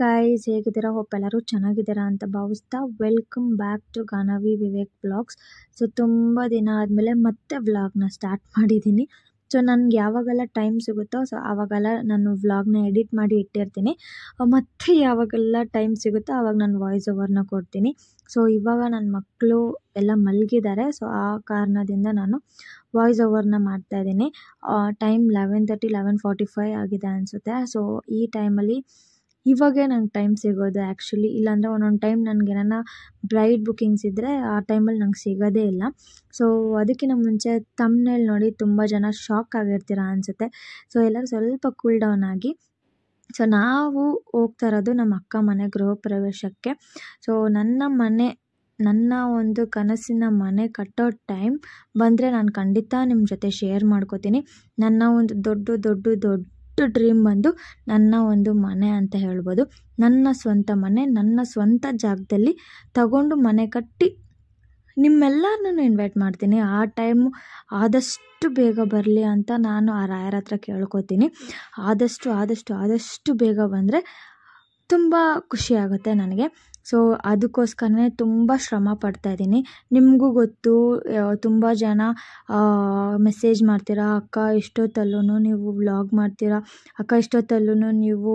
Guys, ಹೇಗಿದ್ದೀರಾ? Hope ಎಲ್ಲರೂ ಚೆನ್ನಾಗಿದ್ದೀರಾ ಅಂತ ಭಾವಿಸ್ತಾ welcome back to Ganavi Vivek vlogs. So ತುಂಬ ದಿನ ಆದಮೇಲೆ ಮತ್ತೆ ವ್ಲಾಗ್ನ ಸ್ಟಾರ್ಟ್ ಮಾಡಿದ್ದೀನಿ. ಸೊ ನನಗೆ ಯಾವಾಗೆಲ್ಲ ಟೈಮ್ ಸಿಗುತ್ತೋ ಸೊ ಆವಾಗೆಲ್ಲ ನಾನು ವ್ಲಾಗ್ನ ಎಡಿಟ್ ಮಾಡಿ ಇಟ್ಟಿರ್ತೀನಿ. ಮತ್ತು ಯಾವಾಗೆಲ್ಲ ಟೈಮ್ ಸಿಗುತ್ತೋ ಆವಾಗ ನಾನು ವಾಯ್ಸ್ ಓವರ್ನ ಕೊಡ್ತೀನಿ. ಸೊ ಇವಾಗ ನನ್ನ ಮಕ್ಕಳು ಎಲ್ಲ ಮಲಗಿದ್ದಾರೆ. ಸೊ ಆ ಕಾರಣದಿಂದ ನಾನು ವಾಯ್ಸ್ ಓವರ್ನ ಮಾಡ್ತಾಯಿದ್ದೀನಿ. ಟೈಮ್ 11:30 11:45 ಆಗಿದೆ ಅನಿಸುತ್ತೆ. ಸೊ ಈ ಟೈಮಲ್ಲಿ ಇವಾಗೇ ನಂಗೆ ಟೈಮ್ ಸಿಗೋದು ಆ್ಯಕ್ಚುಲಿ. ಇಲ್ಲಾಂದರೆ ಒಂದೊಂದು ಟೈಮ್ ನನಗೆ ಏನಾರ ಬ್ರೈಡ್ ಬುಕ್ಕಿಂಗ್ಸ್ ಇದ್ದರೆ ಆ ಟೈಮಲ್ಲಿ ನಂಗೆ ಸಿಗೋದೇ ಇಲ್ಲ. ಸೊ ಅದಕ್ಕಿಂತ ಮುಂಚೆ ಥಂಬ್ನೇಲ್ ನೋಡಿ ತುಂಬ ಜನ ಶಾಕ್ ಆಗಿರ್ತೀರ ಅನಿಸುತ್ತೆ. ಸೊ ಎಲ್ಲರೂ ಸ್ವಲ್ಪ ಕೂಲ್ ಡೌನ್ ಆಗಿ. ಸೊ ನಾವು ಹೋಗ್ತಾ ಇರೋದು ನಮ್ಮ ಅಕ್ಕ ಮನೆ ಗೃಹ ಪ್ರವೇಶಕ್ಕೆ. ಸೊ ನನ್ನ ಒಂದು ಕನಸಿನ ಮನೆ ಕಟ್ಟೋ ಟೈಮ್ ಬಂದರೆ ನಾನು ಖಂಡಿತ ನಿಮ್ಮ ಜೊತೆ ಶೇರ್ ಮಾಡ್ಕೋತೀನಿ. ನನ್ನ ಒಂದು ದೊಡ್ಡ ಡ್ರೀಮ್ ಬಂದು ನನ್ನ ಒಂದು ಮನೆ ಅಂತ ಹೇಳ್ಬೋದು. ನನ್ನ ಸ್ವಂತ ಮನೆ, ನನ್ನ ಸ್ವಂತ ಜಾಗದಲ್ಲಿ ತಗೊಂಡು ಮನೆ ಕಟ್ಟಿ ನಿಮ್ಮೆಲ್ಲರನ್ನೂ ಇನ್ವೈಟ್ ಮಾಡ್ತೀನಿ. ಆ ಟೈಮು ಆದಷ್ಟು ಬೇಗ ಬರಲಿ ಅಂತ ನಾನು ಆ ರಾಯರ ಹತ್ರ ಕೇಳ್ಕೊತೀನಿ. ಆದಷ್ಟು ಬೇಗ ಬಂದರೆ ತುಂಬ ಖುಷಿಯಾಗುತ್ತೆ ನನಗೆ. ಸೊ ಅದಕ್ಕೋಸ್ಕರನೇ ತುಂಬ ಶ್ರಮ ಪಡ್ತಾಯಿದ್ದೀನಿ. ನಿಮಗೂ ಗೊತ್ತು, ತುಂಬ ಜನ ಮೆಸೇಜ್ ಮಾಡ್ತೀರಾ, ಅಕ್ಕ ಇಷ್ಟೊತ್ತಲ್ಲೂ ನೀವು ವ್ಲಾಗ್ ಮಾಡ್ತೀರಾ, ಅಕ್ಕ ಇಷ್ಟೊತ್ತಲ್ಲೂ ನೀವು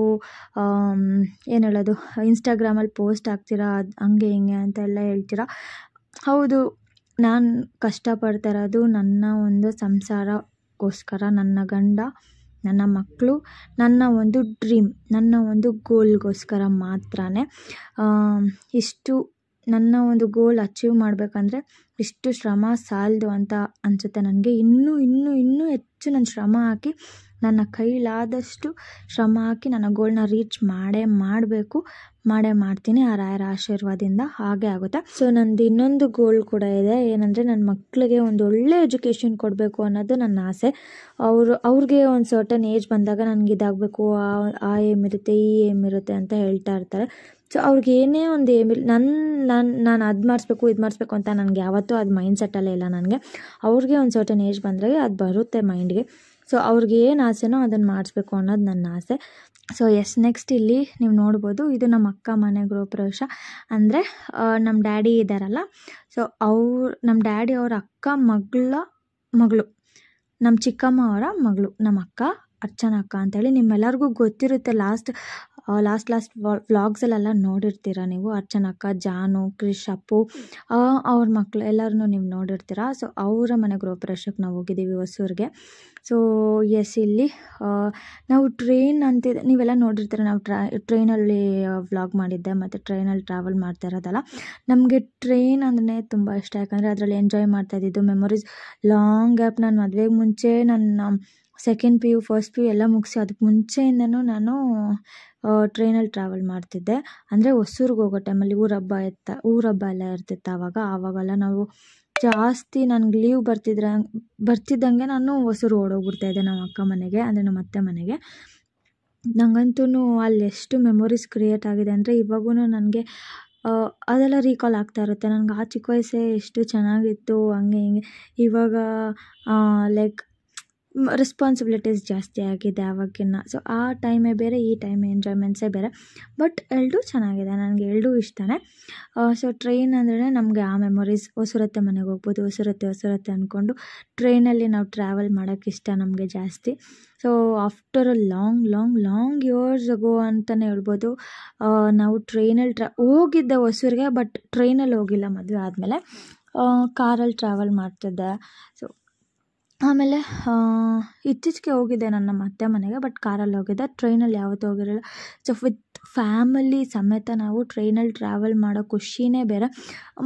ಏನು ಹೇಳೋದು ಇನ್ಸ್ಟಾಗ್ರಾಮಲ್ಲಿ ಪೋಸ್ಟ್ ಹಾಕ್ತೀರಾ, ಅದು ಹಂಗೆ ಹಿಂಗೆ ಅಂತೆಲ್ಲ ಹೇಳ್ತೀರಾ. ಹೌದು, ನಾನು ಕಷ್ಟಪಡ್ತಾ ಇರೋದು ನನ್ನ ಒಂದು ಸಂಸಾರಕ್ಕೋಸ್ಕರ, ನನ್ನ ಗಂಡ, ನನ್ನ ಮಕ್ಕಳು, ನನ್ನ ಒಂದು ಡ್ರೀಮ್, ನನ್ನ ಒಂದು ಗೋಲ್ಗೋಸ್ಕರ ಮಾತ್ರನೇ. ಇಷ್ಟು ನನ್ನ ಒಂದು ಗೋಲ್ ಅಚೀವ್ ಮಾಡಬೇಕಂದ್ರೆ ಇಷ್ಟು ಶ್ರಮ ಸಾಲದು ಅಂತ ಅನಿಸುತ್ತೆ ನನಗೆ. ಇನ್ನೂ ಹೆಚ್ಚು ನಾನು ಶ್ರಮ ಹಾಕಿ, ನನ್ನ ಕೈಲಾದಷ್ಟು ಶ್ರಮ ಹಾಕಿ ನನ್ನ ಗೋಲ್ನ ರೀಚ್ ಮಾಡ್ತೀನಿ. ಆ ರಾಯರ ಆಶೀರ್ವಾದದಿಂದ ಹಾಗೆ ಆಗುತ್ತೆ. ಸೊ ನಂದು ಇನ್ನೊಂದು ಗೋಲ್ ಕೂಡ ಇದೆ. ಏನಂದರೆ ನನ್ನ ಮಕ್ಕಳಿಗೆ ಒಂದು ಒಳ್ಳೆ ಎಜುಕೇಷನ್ ಕೊಡಬೇಕು ಅನ್ನೋದು ನನ್ನ ಆಸೆ. ಅವ್ರಿಗೆ ಒಂದು ಸರ್ಟನ್ ಏಜ್ ಬಂದಾಗ ನನಗೆ ಇದಾಗಬೇಕು, ಆ ಏಮ್ ಇರುತ್ತೆ, ಈ ಏಮ್ ಇರುತ್ತೆ ಅಂತ ಹೇಳ್ತಾ ಇರ್ತಾರೆ. ಸೊ ಅವ್ರಿಗೆ ಏನೇ ಒಂದು ಏಮ್ ಇಲ್ಲ, ನಾನು ಅದು ಮಾಡಿಸ್ಬೇಕು ಇದು ಮಾಡಿಸ್ಬೇಕು ಅಂತ ನನಗೆ ಯಾವತ್ತೂ ಅದು ಮೈಂಡ್ಸೆಟ್ಟಲ್ಲೇ ಇಲ್ಲ ನನಗೆ. ಅವ್ರಿಗೆ ಒಂದು ಸರ್ಟನ್ ಏಜ್ ಬಂದರೆ ಅದು ಬರುತ್ತೆ ಮೈಂಡ್ಗೆ. ಸೊ ಅವ್ರಿಗೆ ಏನು ಆಸೆನೋ ಅದನ್ನು ಮಾಡಿಸ್ಬೇಕು ಅನ್ನೋದು ನನ್ನ ಆಸೆ. ಸೊ ನೆಕ್ಸ್ಟ್ ಇಲ್ಲಿ ನೀವು ನೋಡ್ಬೋದು, ಇದು ನಮ್ಮ ಅಕ್ಕ ಮನೆ ಗೃಹ ಪ್ರವೇಶ. ಅಂದರೆ ನಮ್ಮ ಡ್ಯಾಡಿ ಇದ್ದಾರಲ್ಲ, ಸೊ ನಮ್ಮ ಡ್ಯಾಡಿ ಅವ್ರ ಅಕ್ಕ ಮಗಳು, ನಮ್ಮ ಚಿಕ್ಕಮ್ಮ ಅವರ ಮಗಳು, ನಮ್ಮ ಅಕ್ಕ ಅರ್ಚನಾ ಅಕ್ಕ ಅಂತೇಳಿ ನಿಮ್ಮೆಲ್ಲರಿಗೂ ಗೊತ್ತಿರುತ್ತೆ. ಲಾಸ್ಟ್ ವ್ಲಾಗ್ಸಲ್ಲೆಲ್ಲ ನೋಡಿರ್ತೀರ ನೀವು. ಅರ್ಚನಾ ಅಕ್ಕ, ಜಾನು, ಕ್ರಿಶ್, ಅಪ್ಪು ಅವ್ರ ಮಕ್ಕಳು ಎಲ್ಲರನ್ನೂ ನೀವು ನೋಡಿರ್ತೀರ. ಸೊ ಅವರ ಮನೆ ಗೃಹ ಪ್ರವೇಶಕ್ಕೆ ನಾವು ಹೋಗಿದ್ದೀವಿ ಹೊಸೂರಿಗೆ. ಸೊ ಇಲ್ಲಿ ನಾವು ಟ್ರೈನ್ ಅಂತಿದೆ, ನೀವೆಲ್ಲ ನೋಡಿರ್ತೀರ. ನಾವು ಟ್ರೈನಲ್ಲಿ ವ್ಲಾಗ್ ಮಾಡಿದ್ದೆ ಮತ್ತು ಟ್ರೈನಲ್ಲಿ ಟ್ರಾವೆಲ್ ಮಾಡ್ತಾ ಇರೋದಲ್ಲ. ನಮಗೆ ಟ್ರೈನ್ ಅಂದ್ರೆ ತುಂಬ ಇಷ್ಟ. ಯಾಕಂದರೆ ಅದರಲ್ಲಿ ಎಂಜಾಯ್ ಮಾಡ್ತಾ ಇದ್ದಿದ್ದು ಮೆಮೊರೀಸ್ ಲಾಂಗ್ ಗ್ಯಾಪ್. ನಾನು ಮದುವೆಗೆ ಮುಂಚೆ ನನ್ನ ಸೆಕೆಂಡ್ PU ಫಸ್ಟ್ PU ಎಲ್ಲ ಮುಗಿಸಿ ಅದಕ್ಕೆ ಮುಂಚೆಯಿಂದನೂ ನಾನು ಟ್ರೈನಲ್ಲಿ ಟ್ರಾವೆಲ್ ಮಾಡ್ತಿದ್ದೆ. ಅಂದರೆ ಹೊಸೂರಿಗೆ ಹೋಗೋ ಟೈಮಲ್ಲಿ ಊರ ಹಬ್ಬ ಎಲ್ಲ ಇರ್ತಿತ್ತು. ಆವಾಗೆಲ್ಲ ನಾವು ಜಾಸ್ತಿ ನನಗೆ ಲೀವ್ ಬರ್ತಿದ್ದಂಗೆ ನಾನು ಹೊಸೂರು ಓಡೋಗ್ಬಿಡ್ತಾಯಿದ್ದೆ ನಮ್ಮ ಅಕ್ಕ ಮನೆಗೆ, ಅಂದರೆ ನಮ್ಮ ಅತ್ತೆ ಮನೆಗೆ. ನನಗಂತೂ ಅಲ್ಲಿ ಎಷ್ಟು ಮೆಮೊರೀಸ್ ಕ್ರಿಯೇಟ್ ಆಗಿದೆ ಅಂದರೆ ಇವಾಗೂ ನನಗೆ ಅದೆಲ್ಲ ರೀಕಾಲ್ ಆಗ್ತಾ ಇರುತ್ತೆ. ನನಗೆ ಆ ಚಿಕ್ಕ ವಯಸ್ಸೇ ಎಷ್ಟು ಚೆನ್ನಾಗಿತ್ತು, ಹಂಗೆ ಹಿಂಗೆ. ಇವಾಗ ಲೈಕ್ ರೆಸ್ಪಾನ್ಸಿಬಿಲಿಟೀಸ್ ಜಾಸ್ತಿ ಆಗಿದೆ ಆವಾಗಿನ. ಸೊ ಆ ಟೈಮೇ ಬೇರೆ, ಈ ಟೈಮ್ ಎಂಜಾಯ್ಮೆಂಟ್ಸೇ ಬೇರೆ. ಬಟ್ ಎರಡೂ ಚೆನ್ನಾಗಿದೆ, ನನಗೆ ಎರಡೂ ಇಷ್ಟನೇ. ಸೊ ಟ್ರೈನ್ ಅಂದ್ರೆ ನಮಗೆ ಆ ಮೆಮೊರೀಸ್. ಹೊಸೂರತ್ತೆ ಮನೆಗೆ ಹೋಗ್ಬೋದು, ಹೊಸೂರತ್ತೆ ಅಂದ್ಕೊಂಡು ಟ್ರೈನಲ್ಲಿ ನಾವು ಟ್ರಾವೆಲ್ ಮಾಡೋಕ್ಕೆ ಇಷ್ಟ ನಮಗೆ ಜಾಸ್ತಿ. So after a long years ago ಅಂತಲೇ ಹೇಳ್ಬೋದು, ನಾವು ಟ್ರೈನಲ್ಲಿ ಹೋಗಿದ್ದೆ ಹೊಸೂರಿಗೆ. ಬಟ್ ಟ್ರೈನಲ್ಲಿ ಹೋಗಿಲ್ಲ, ಮದುವೆ ಆದಮೇಲೆ ಕಾರಲ್ಲಿ ಟ್ರಾವೆಲ್ ಮಾಡ್ತಿದ್ದೆ. ಸೊ ಆಮೇಲೆ ಇತ್ತೀಚೆಗೆ ಹೋಗಿದ್ದೆ ನನ್ನ ಅತ್ತೆ ಮನೆಗೆ, ಬಟ್ ಕಾರಲ್ಲಿ ಹೋಗಿದ್ದೆ, ಟ್ರೈನಲ್ಲಿ ಯಾವತ್ತೂ ಹೋಗಿರಲಿಲ್ಲ. ಸೊ ವಿತ್ ಫ್ಯಾಮಿಲಿ ಸಮೇತ ನಾವು ಟ್ರೈನಲ್ಲಿ ಟ್ರಾವೆಲ್ ಮಾಡೋ ಖುಷಿನೇ ಬೇರೆ.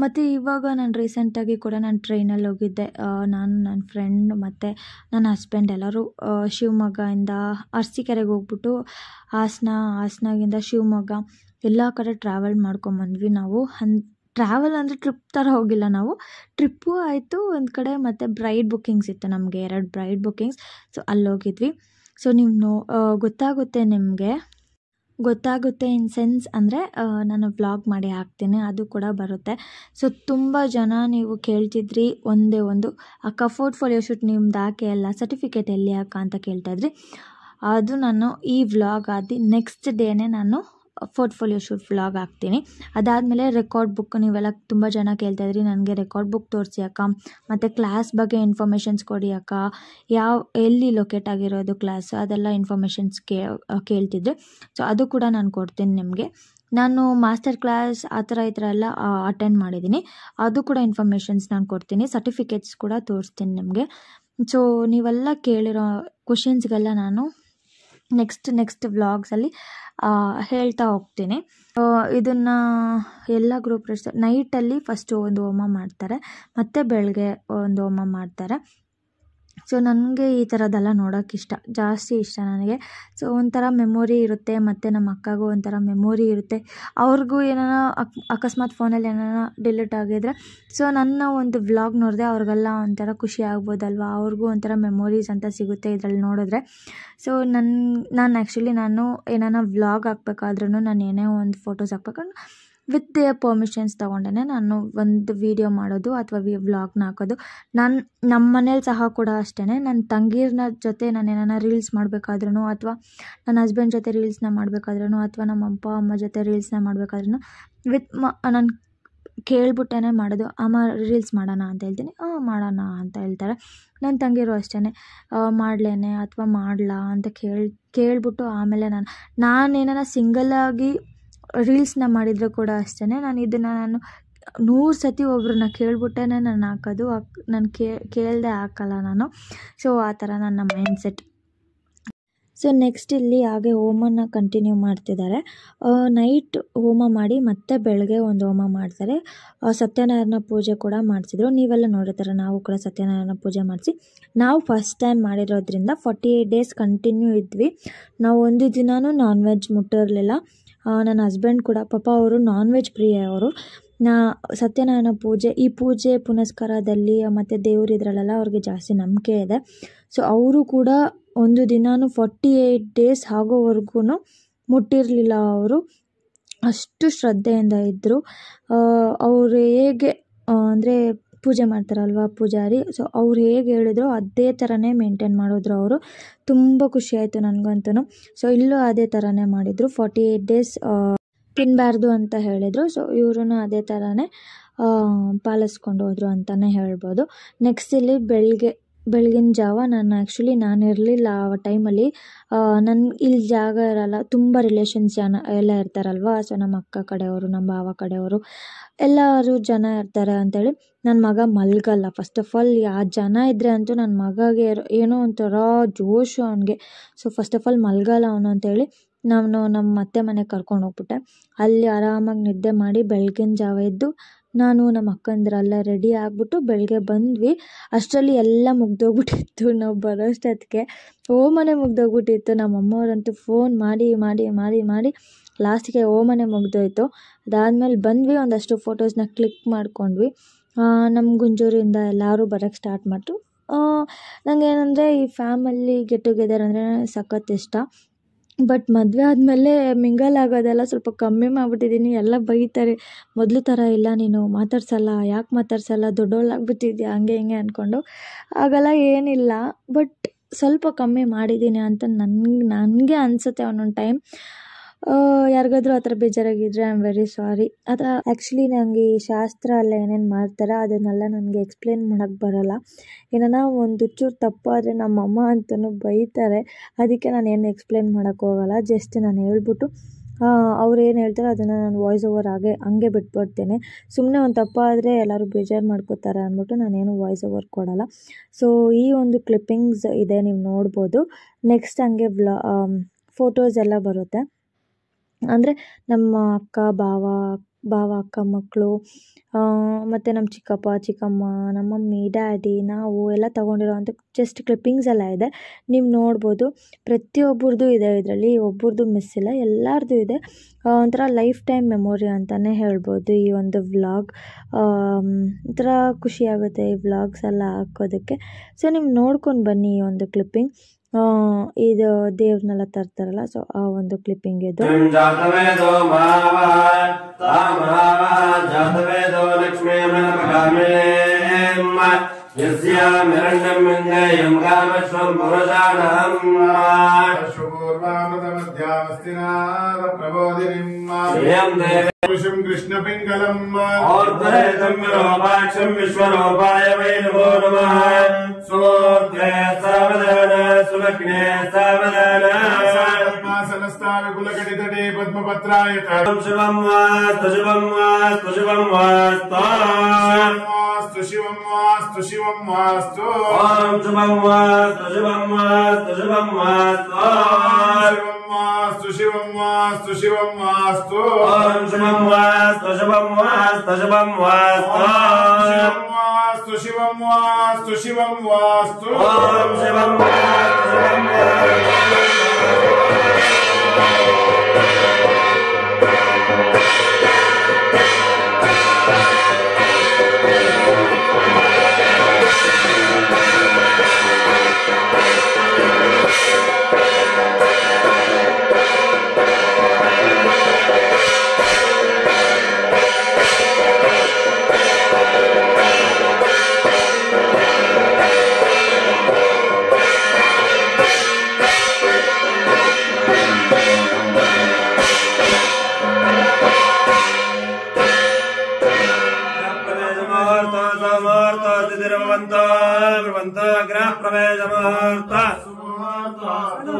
ಮತ್ತು ಇವಾಗ ನಾನು ರೀಸೆಂಟಾಗಿ ಕೂಡ ನಾನು ಟ್ರೈನಲ್ಲಿ ಹೋಗಿದ್ದೆ. ನಾನು, ನನ್ನ ಫ್ರೆಂಡ್ ಮತ್ತು ನನ್ನ ಹಸ್ಬೆಂಡ್ ಎಲ್ಲರೂ ಶಿವಮೊಗ್ಗದಿಂದ ಅರಸೀಕೆರೆಗೆ ಹೋಗ್ಬಿಟ್ಟು ಹಾಸನದಿಂದ ಶಿವಮೊಗ್ಗ ಎಲ್ಲ ಕಡೆ ಟ್ರಾವೆಲ್ ಮಾಡ್ಕೊಂಬಂದ್ವಿ ನಾವು. ಟ್ರಾವೆಲ್ ಅಂದರೆ ಟ್ರಿಪ್ ಥರ ಹೋಗಿಲ್ಲ ನಾವು. ಟ್ರಿಪ್ಪು ಆಯಿತು ಒಂದು ಕಡೆ, ಮತ್ತು ಬ್ರೈಡ್ ಬುಕ್ಕಿಂಗ್ಸ್ ಇತ್ತು ನಮಗೆ, 2 ಬ್ರೈಡ್ ಬುಕ್ಕಿಂಗ್ಸ್. ಸೊ ಅಲ್ಲಿ ಹೋಗಿದ್ವಿ. ಸೊ ನೀವು ಗೊತ್ತಾಗುತ್ತೆ ಇನ್ ಸೆನ್ಸ್ ಅಂದರೆ ನಾನು ವ್ಲಾಗ್ ಮಾಡಿ ಹಾಕ್ತೀನಿ, ಅದು ಕೂಡ ಬರುತ್ತೆ. ಸೊ ತುಂಬ ಜನ ನೀವು ಕೇಳ್ತಿದ್ರಿ ಒಂದೇ ಒಂದು, ಅಕ್ಕ ಪೋರ್ಟ್ಫೋಲಿಯೋ ಶೂಟ್ ನಿಮ್ದು ಹಾಕಿ ಅಲ್ಲ, ಸರ್ಟಿಫಿಕೇಟ್ ಎಲ್ಲಿ ಅಕ್ಕ ಅಂತ ಕೇಳ್ತಾಯಿದ್ರಿ. ಅದು ನಾನು ಈ ವ್ಲಾಗ್ ಆದಿ ನೆಕ್ಸ್ಟ್ ಡೇನೇ ನಾನು ಪೋರ್ಟ್ಫೋಲಿಯೋ ಶೂಟ್ ವ್ಲಾಗ್ ಹಾಕ್ತೀನಿ. ಅದಾದಮೇಲೆ ರೆಕಾರ್ಡ್ ಬುಕ್, ನೀವೆಲ್ಲ ತುಂಬ ಜನ ಕೇಳ್ತಾಯಿದ್ರಿ ನನಗೆ ರೆಕಾರ್ಡ್ ಬುಕ್ ತೋರಿಸಿ ಅಕ್ಕ, ಮತ್ತು ಕ್ಲಾಸ್ ಬಗ್ಗೆ ಇನ್ಫಾರ್ಮೇಷನ್ಸ್ ಕೊಡಿ ಅಕ್ಕ, ಎಲ್ಲಿ ಲೊಕೇಟ್ ಆಗಿರೋದು ಕ್ಲಾಸ್, ಅದೆಲ್ಲ ಇನ್ಫಾರ್ಮೇಷನ್ಸ್ ಕೇಳ್ತಿದ್ದೆ. ಸೊ ಅದು ಕೂಡ ನಾನು ಕೊಡ್ತೀನಿ ನಿಮಗೆ. ನಾನು ಮಾಸ್ಟರ್ ಕ್ಲಾಸ್ ಆ ಥರ ಈ ಥರ ಎಲ್ಲ ಅಟೆಂಡ್ ಮಾಡಿದ್ದೀನಿ, ಅದು ಕೂಡ ಇನ್ಫಾರ್ಮೇಷನ್ಸ್ ನಾನು ಕೊಡ್ತೀನಿ. ಸರ್ಟಿಫಿಕೇಟ್ಸ್ ಕೂಡ ತೋರಿಸ್ತೀನಿ ನಿಮಗೆ. ಸೊ ನೀವೆಲ್ಲ ಕೇಳಿರೋ ಕ್ವಶನ್ಸ್ಗೆಲ್ಲ ನಾನು ನೆಕ್ಸ್ಟ್ ವ್ಲಾಗ್ಸಲ್ಲಿ ಹೇಳ್ತಾ ಹೋಗ್ತೀನಿ. ಇದನ್ನು ಎಲ್ಲ ಗ್ರೂಪ್ ನೈಟಲ್ಲಿ ಫಸ್ಟು ಒಂದು ಹೋಮ ಮಾಡ್ತಾರೆ, ಮತ್ತು ಬೆಳಗ್ಗೆ ಒಂದು ಹೋಮ ಮಾಡ್ತಾರೆ. ಸೊ ನನಗೆ ಈ ಥರದ್ದೆಲ್ಲ ನೋಡೋಕೆ ಜಾಸ್ತಿ ಇಷ್ಟ ನನಗೆ. ಸೊ ಒಂಥರ ಮೆಮೊರಿ ಇರುತ್ತೆ, ಮತ್ತು ನಮ್ಮ ಅಕ್ಕಗೂ ಒಂಥರ ಮೆಮೊರಿ ಇರುತ್ತೆ. ಅವ್ರಿಗೂ ಏನಾರ ಅಕಸ್ಮಾತ್ ಫೋನಲ್ಲಿ ಏನಾರ ಡಿಲೀಟ್ ಆಗಿದ್ರೆ ಸೊ ನನ್ನ ಒಂದು ವ್ಲಾಗ್ ನೋಡಿದೆ ಅವ್ರಿಗೆಲ್ಲ ಒಂಥರ ಖುಷಿ ಆಗ್ಬೋದಲ್ವ, ಅವ್ರಿಗೂ ಒಂಥರ ಮೆಮೊರೀಸ್ ಅಂತ ಸಿಗುತ್ತೆ ಇದರಲ್ಲಿ ನೋಡಿದ್ರೆ. ಸೊ ನಾನು ಏನಾರ ವ್ಲಾಗ್ ಹಾಕ್ಬೇಕಾದ್ರೂ, ನಾನು ಏನೇ ಒಂದು ಫೋಟೋಸ್ ಹಾಕ್ಬೇಕಂದ್ರೆ ವಿತ್ ದೇರ್ ಪರ್ಮಿಷನ್ಸ್ ತೊಗೊಂಡೇ ನಾನು ಒಂದು ವೀಡಿಯೋ ಮಾಡೋದು ಅಥವಾ ವ್ಲಾಗ್ನ ಹಾಕೋದು. ನಮ್ಮ ಮನೇಲಿ ಸಹ ಕೂಡ ಅಷ್ಟೇ, ನನ್ನ ತಂಗೀರ್ನ ಜೊತೆ ನಾನು ಏನಾರ ರೀಲ್ಸ್ ಮಾಡಬೇಕಾದ್ರೂ, ಅಥವಾ ನನ್ನ ಹಸ್ಬೆಂಡ್ ಜೊತೆ ರೀಲ್ಸ್ನ ಮಾಡಬೇಕಾದ್ರೂ, ಅಥವಾ ನಮ್ಮ ಅಪ್ಪ ಅಮ್ಮ ಜೊತೆ ರೀಲ್ಸ್ನ ಮಾಡಬೇಕಾದ್ರೂ ನಾನು ಕೇಳ್ಬಿಟ್ಟೇ ಮಾಡೋದು. ಅಮ್ಮ ರೀಲ್ಸ್ ಮಾಡೋಣ ಅಂತ ಹೇಳ್ತೀನಿ, ಮಾಡೋಣ ಅಂತ ಹೇಳ್ತಾರೆ. ನನ್ನ ತಂಗಿರು ಅಷ್ಟೇ, ಮಾಡಲೇನೆ ಅಥವಾ ಮಾಡಲಾ ಅಂತ ಕೇಳ್ಬಿಟ್ಟು ಆಮೇಲೆ ನಾನೇನಾರ ಸಿಂಗಲ್ಲಾಗಿ ರೀಲ್ಸ್ನ ಮಾಡಿದರೂ ಕೂಡ ಅಷ್ಟೇ, ನಾನು 100 ಸತಿ ಒಬ್ರನ್ನ ಕೇಳ್ಬಿಟ್ಟೇ ನಾನು ಹಾಕೋದು, ನಾನು ಕೇಳದೆ ಹಾಕಲ್ಲ ನಾನು. ಸೊ ಆ ಥರ ನನ್ನ ಮೈಂಡ್ ಸೆಟ್. ಸೊ ನೆಕ್ಸ್ಟ್ ಇಲ್ಲಿ ಹಾಗೆ ಹೋಮನ ಕಂಟಿನ್ಯೂ ಮಾಡ್ತಿದ್ದಾರೆ. ನೈಟ್ ಹೋಮ ಮಾಡಿ ಮತ್ತೆ ಬೆಳಗ್ಗೆ ಒಂದು ಹೋಮ ಮಾಡ್ತಾರೆ. ಸತ್ಯನಾರಾಯಣ ಪೂಜೆ ಕೂಡ ಮಾಡಿಸಿದ್ರು, ನೀವೆಲ್ಲ ನೋಡಿರ್ತಾರೆ. ನಾವು ಕೂಡ ಸತ್ಯನಾರಾಯಣ ಪೂಜೆ ಮಾಡಿಸಿ ನಾವು ಫಸ್ಟ್ ಟೈಮ್ ಮಾಡಿರೋದ್ರಿಂದ 48 ಡೇಸ್ ಕಂಟಿನ್ಯೂ ಇದ್ವಿ. ನಾವು ಒಂದು ದಿನವೂ ನಾನ್ ವೆಜ್ ಮುಟ್ಟಿರಲಿಲ್ಲ. ನನ್ನ ಹಸ್ಬೆಂಡ್ ಕೂಡ ಪಾಪ ಅವರು ನಾನ್ ವೆಜ್ ಪ್ರಿಯ ಅವರು. ಸತ್ಯನಾರಾಯಣ ಈ ಪೂಜೆ ಪುನಸ್ಕಾರದಲ್ಲಿ ಮತ್ತು ದೇವರು ಇದರಲ್ಲೆಲ್ಲ ಅವ್ರಿಗೆ ಜಾಸ್ತಿ ನಂಬಿಕೆ ಇದೆ. ಸೊ ಅವರು ಕೂಡ ಒಂದು ದಿನಾನು 48 ಡೇಸ್ ಆಗೋವರೆಗೂ ಮುಟ್ಟಿರಲಿಲ್ಲ. ಅವರು ಅಷ್ಟು ಶ್ರದ್ಧೆಯಿಂದ ಇದ್ದರು. ಅವರು ಹೇಗೆ ಅಂದರೆ ಪೂಜೆ ಮಾಡ್ತಾರಲ್ವ ಪೂಜಾರಿ, ಸೊ ಅವ್ರು ಹೇಗೆ ಹೇಳಿದ್ರು ಅದೇ ಥರನೇ ಮೇಂಟೈನ್ ಮಾಡಿದ್ರು ಅವರು. ತುಂಬ ಖುಷಿಯಾಯಿತು ನನಗಂತೂ. ಸೊ ಇಲ್ಲೂ ಅದೇ ಥರನೇ ಮಾಡಿದರು, 48 ಡೇಸ್ ತಿನ್ನಬಾರ್ದು ಅಂತ ಹೇಳಿದರು. ಸೊ ಇವರು ಅದೇ ಥರನೇ ಪಾಲಿಸ್ಕೊಂಡು ಹೋದರು ಅಂತಲೇ ಹೇಳ್ಬೋದು. ನೆಕ್ಸ್ಟ್ ಇಲ್ಲಿ ಬೆಳಗಿನ ಜಾವ ನಾನು ಇರಲಿಲ್ಲ ಆ ಟೈಮಲ್ಲಿ. ಇಲ್ಲಿ ಜಾಗ ಇರಲ್ಲ, ತುಂಬ ರಿಲೇಷನ್ಸ್ ಜನ ಎಲ್ಲ ಇರ್ತಾರಲ್ವ. ಸೊ ನಮ್ಮ ಅಕ್ಕ ಕಡೆಯವರು, ನಮ್ಮ ಭಾವ ಕಡೆಯವರು ಎಲ್ಲರೂ ಜನ ಇರ್ತಾರೆ ಅಂಥೇಳಿ ನನ್ನ ಮಗ ಮಲಗಲ್ಲ. ಫಸ್ಟ್ ಆಫ್ ಆಲ್ ಆ ಜನ ಇದ್ದರೆ ಅಂತೂ ನನ್ನ ಮಗಗೆ ಏನೋ ಒಂಥರ ಜೋಶು ಅವನಿಗೆ. ಸೊ ಫಸ್ಟ್ ಆಫ್ ಆಲ್ ಮಲಗಲ್ಲ ಅವನು ಅಂತೇಳಿ ನಾನು ನಮ್ಮ ಅತ್ತೆ ಮನೆಗೆ ಕರ್ಕೊಂಡು ಹೋಗ್ಬಿಟ್ಟೆ. ಅಲ್ಲಿ ಆರಾಮಾಗಿ ನಿದ್ದೆ ಮಾಡಿ ಬೆಳಗಿನ ಜಾವ ಎದ್ದು ನಾನು ನಮ್ಮ ಅಕ್ಕಂದ್ರೆಲ್ಲ ರೆಡಿ ಆಗಿಬಿಟ್ಟು ಬೆಳಗ್ಗೆ ಬಂದ್ವಿ. ಅಷ್ಟರಲ್ಲಿ ಎಲ್ಲ ಮುಗ್ದೋಗ್ಬಿಟ್ಟಿತ್ತು. ನಾವು ಬರೋಷ್ಟೊತ್ತಿಗೆ ಹೋಮನೆ ಮುಗ್ದೋಗ್ಬಿಟ್ಟಿತ್ತು. ನಮ್ಮ ಅಮ್ಮವ್ರಂತೂ ಫೋನ್ ಮಾಡಿ ಮಾಡಿ ಮಾಡಿ ಮಾಡಿ ಲಾಸ್ಟಿಗೆ ಹೋಮನೆ ಮುಗ್ದೋಯ್ತು. ಅದಾದಮೇಲೆ ಬಂದ್ವಿ, ಒಂದಷ್ಟು ಫೋಟೋಸ್ನ ಕ್ಲಿಕ್ ಮಾಡ್ಕೊಂಡ್ವಿ. ನಮ್ಮ ಗುಂಜೂರಿಂದ ಎಲ್ಲರೂ ಬರೋಕ್ಕೆ ಸ್ಟಾರ್ಟ್ ಮಾಡಿದ್ರು. ನನಗೇನೆಂದರೆ ಈ ಫ್ಯಾಮಿಲಿ ಗೆಟ್ ಟುಗೆದರ್ ಅಂದರೆ ಸಖತ್ ಇಷ್ಟ. ಬಟ್ ಮದುವೆ ಆದಮೇಲೆ ಮಿಂಗಲ್ ಆಗೋದೆಲ್ಲ ಸ್ವಲ್ಪ ಕಮ್ಮಿ ಮಾಡಿಬಿಟ್ಟಿದ್ದೀನಿ. ಎಲ್ಲ ಬೈತಾರೆ, ಮೊದಲು ಥರ ಇಲ್ಲ ನೀನು, ಮಾತಾಡ್ಸಲ್ಲ, ಯಾಕೆ ಮಾತಾಡ್ಸಲ್ಲ, ದೊಡ್ಡವಳಾಗ್ಬಿಟ್ಟಿದ್ಯಾ, ಹಂಗೆ ಹಿಂಗೆ ಅಂದ್ಕೊಂಡು. ಹಾಗೆಲ್ಲ ಏನಿಲ್ಲ, ಬಟ್ ಸ್ವಲ್ಪ ಕಮ್ಮಿ ಮಾಡಿದ್ದೀನಿ ಅಂತ ನನಗೆ ಅನಿಸುತ್ತೆ ಒಂದೊಂದು ಟೈಮ್. ಯಾರಿಗಾದ್ರೂ ಆ ಥರ ಬೇಜಾರಾಗಿದ್ದರೆ ಐ ಆಮ್ ವೆರಿ ಸಾರಿ. ಅದು ಆ್ಯಕ್ಚುಲಿ ನನಗೆ ಈ ಶಾಸ್ತ್ರ ಎಲ್ಲ ಏನೇನು ಮಾಡ್ತಾರೆ ಅದನ್ನೆಲ್ಲ ನನಗೆ ಎಕ್ಸ್ಪ್ಲೇನ್ ಮಾಡೋಕ್ಕೆ ಬರೋಲ್ಲ. ಏನಾರ ಒಂದು ಚೂರು ತಪ್ಪಾದರೆ ನಮ್ಮಮ್ಮ ಅಂತಲೂ ಬೈತಾರೆ. ಅದಕ್ಕೆ ನಾನು ಏನು ಎಕ್ಸ್ಪ್ಲೇನ್ ಮಾಡೋಕ್ಕೆ ಹೋಗಲ್ಲ. ಜಸ್ಟ್ ನಾನು ಹೇಳ್ಬಿಟ್ಟು ಅವ್ರು ಏನು ಹೇಳ್ತಾರೋ ಅದನ್ನು ನಾನು ವಾಯ್ಸ್ ಓವರ್ ಹಂಗೆ ಬಿಟ್ಬಿಡ್ತೇನೆ. ಸುಮ್ಮನೆ ಒಂದು ತಪ್ಪಾದರೆ ಎಲ್ಲರೂ ಬೇಜಾರು ಮಾಡ್ಕೋತಾರೆ ಅಂದ್ಬಿಟ್ಟು ನಾನೇನು ವಾಯ್ಸ್ ಓವರ್ ಕೊಡೋಲ್ಲ. ಸೊ ಈ ಒಂದು ಕ್ಲಿಪ್ಪಿಂಗ್ಸ್ ಇದೆ, ನೀವು ನೋಡ್ಬೋದು. ನೆಕ್ಸ್ಟ್ ಹಂಗೆ ಫೋಟೋಸ್ ಎಲ್ಲ ಬರುತ್ತೆ. ಅಂದರೆ ನಮ್ಮ ಅಕ್ಕ, ಭಾವ ಅಕ್ಕ ಮಕ್ಕಳು, ಮತ್ತು ನಮ್ಮ ಚಿಕ್ಕಪ್ಪ ಚಿಕ್ಕಮ್ಮ, ನಮ್ಮ ಮಮ್ಮಿ ಡ್ಯಾಡಿ, ನಾವು ಎಲ್ಲ ತೊಗೊಂಡಿರೋವಂಥ ಜಸ್ಟ್ ಕ್ಲಿಪ್ಪಿಂಗ್ಸ್ ಎಲ್ಲ ಇದೆ, ನೀವು ನೋಡ್ಬೋದು. ಪ್ರತಿಯೊಬ್ಬರದ್ದು ಇದೆ ಇದರಲ್ಲಿ, ಒಬ್ಬರದ್ದು ಮಿಸ್ ಇಲ್ಲ, ಎಲ್ಲರದ್ದು ಇದೆ. ಒಂಥರ ಲೈಫ್ ಟೈಮ್ ಮೆಮೊರಿ ಅಂತಲೇ ಹೇಳ್ಬೋದು ಈ ಒಂದು ವ್ಲಾಗ್. ಒಂಥರ ಖುಷಿಯಾಗುತ್ತೆ ಈ ವ್ಲಾಗ್ಸ್ ಎಲ್ಲ ಹಾಕೋದಕ್ಕೆ. ಸೊ ನೀವು ನೋಡ್ಕೊಂಡು ಬನ್ನಿ ಈ ಒಂದು ಕ್ಲಿಪ್ಪಿಂಗ್. ಇದು ದೇವ್ರನ್ನೆಲ್ಲ ತರ್ತಾರಲ್ಲ, ಸೊ ಆ ಒಂದು ಕ್ಲಿಪ್ಪಿಂಗ್ ಇದು. यस्यामिरण्यं मन्देयं कामश्वं पुरुषाणहम् शुभूर्वामदमध्यामस्तिनाद प्रबोधिनीम् श्रियं देवी पुरुषं कृष्णपिङ्गलम् और्ध्वरेतं विरूपाक्षं विश्वरूपाय वै नमो नमः सोऽर्ध्वे सावधान सुलग्ने सावधान मासनस्ताविकुलकटितटे पद्मपत्रायत शुभं वास्तु शुभं वास्तु शुभं वास्तु शिवं वास्तु शिवं वास्तु ॐ शुभं वास्तु शुभं वास्तु शुभं वास्तु शिवं वास्तु शिवं वास्तु ॐ शुभं वास्तु शुभं वास्तु शुभं वास्तु शिवं वास्तु शिवं वास्तु ॐ शिवं वास्तु शुभं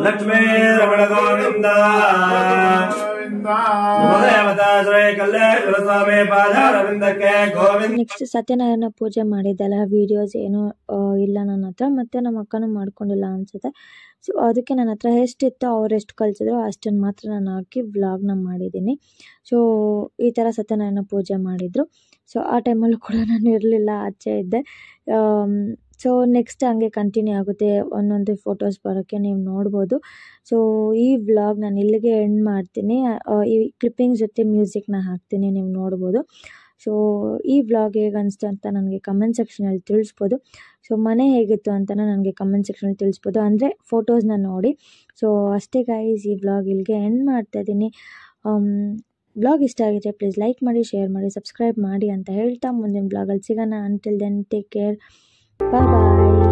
लक्ष्मी रमण गोविंद स्वामी पादारविंदಕ್ಕೆ ಗೋವಿಂದ ನೆಕ್ಸ್ಟ್ ಸತ್ಯನಾರಾಯಣ ಪೂಜೆ ಮಾಡಿದ್ದೆಲ್ಲ ವೀಡಿಯೋಸ್ ಏನೂ ಇಲ್ಲ ನನ್ನ ಹತ್ರ, ಮತ್ತು ನಮ್ಮ ಅಕ್ಕನೂ ಮಾಡ್ಕೊಂಡಿಲ್ಲ ಅನಿಸುತ್ತೆ. ಸೊ ಅದಕ್ಕೆ ನನ್ನ ಹತ್ರ ಎಷ್ಟಿತ್ತು ಅವ್ರು ಎಷ್ಟು ಕಳಿಸಿದ್ರು ಅಷ್ಟನ್ನು ಮಾತ್ರ ನಾನು ಹಾಕಿ ವ್ಲಾಗ್ನ ಮಾಡಿದ್ದೀನಿ. ಸೊ ಈ ಥರ ಸತ್ಯನಾರಾಯಣ ಪೂಜೆ ಮಾಡಿದರು. ಸೊ ಆ ಟೈಮಲ್ಲೂ ಕೂಡ ನಾನು ಇರಲಿಲ್ಲ, ಆಚೆ ಇದ್ದೆ. ಸೊ ನೆಕ್ಸ್ಟ್ ಹಂಗೆ ಕಂಟಿನ್ಯೂ ಆಗುತ್ತೆ, ಒಂದೊಂದು ಫೋಟೋಸ್ ಬರೋಕ್ಕೆ ನೀವು ನೋಡ್ಬೋದು. ಸೊ ಈ ವ್ಲಾಗ್ ನಾನು ಇಲ್ಲಿಗೆ ಎಂಡ್ ಮಾಡ್ತೀನಿ. ಈ ಕ್ಲಿಪ್ಪಿಂಗ್ಸ್ ಜೊತೆ ಮ್ಯೂಸಿಕ್ನ ಹಾಕ್ತೀನಿ, ನೀವು ನೋಡ್ಬೋದು. ಸೊ ಈ ವ್ಲಾಗ್ ಹೇಗೆ ಅನಿಸ್ತು ಅಂತ ನನಗೆ ಕಮೆಂಟ್ ಸೆಕ್ಷನಲ್ಲಿ ತಿಳಿಸ್ಬೋದು. ಸೊ ಮನೆ ಹೇಗಿತ್ತು ಅಂತ ನನಗೆ ಕಮೆಂಟ್ ಸೆಕ್ಷನಲ್ಲಿ ತಿಳಿಸ್ಬೋದು, ಅಂದರೆ ಫೋಟೋಸ್ನ ನೋಡಿ. ಸೊ ಅಷ್ಟೇ ಗೈಸ್, ಈ ವ್ಲಾಗ್ ಇಲ್ಲಿಗೆ ಎಂಡ್ ಮಾಡ್ತಾಯಿದ್ದೀನಿ. ವ್ಲಾಗ್ ಇಷ್ಟ ಆಗಿದ್ರೆ ಪ್ಲೀಸ್ ಲೈಕ್ ಮಾಡಿ, ಶೇರ್ ಮಾಡಿ, ಸಬ್ಸ್ಕ್ರೈಬ್ ಮಾಡಿ ಅಂತ ಹೇಳ್ತಾ ಮುಂದಿನ ವ್ಲಾಗಲ್ಲಿ ಸಿಗೋಣ. ಅಂಟಿಲ್ ದೆನ್ ಟೇಕ್ ಕೇರ್, ಬಾಯ್ ಬಾಯ್.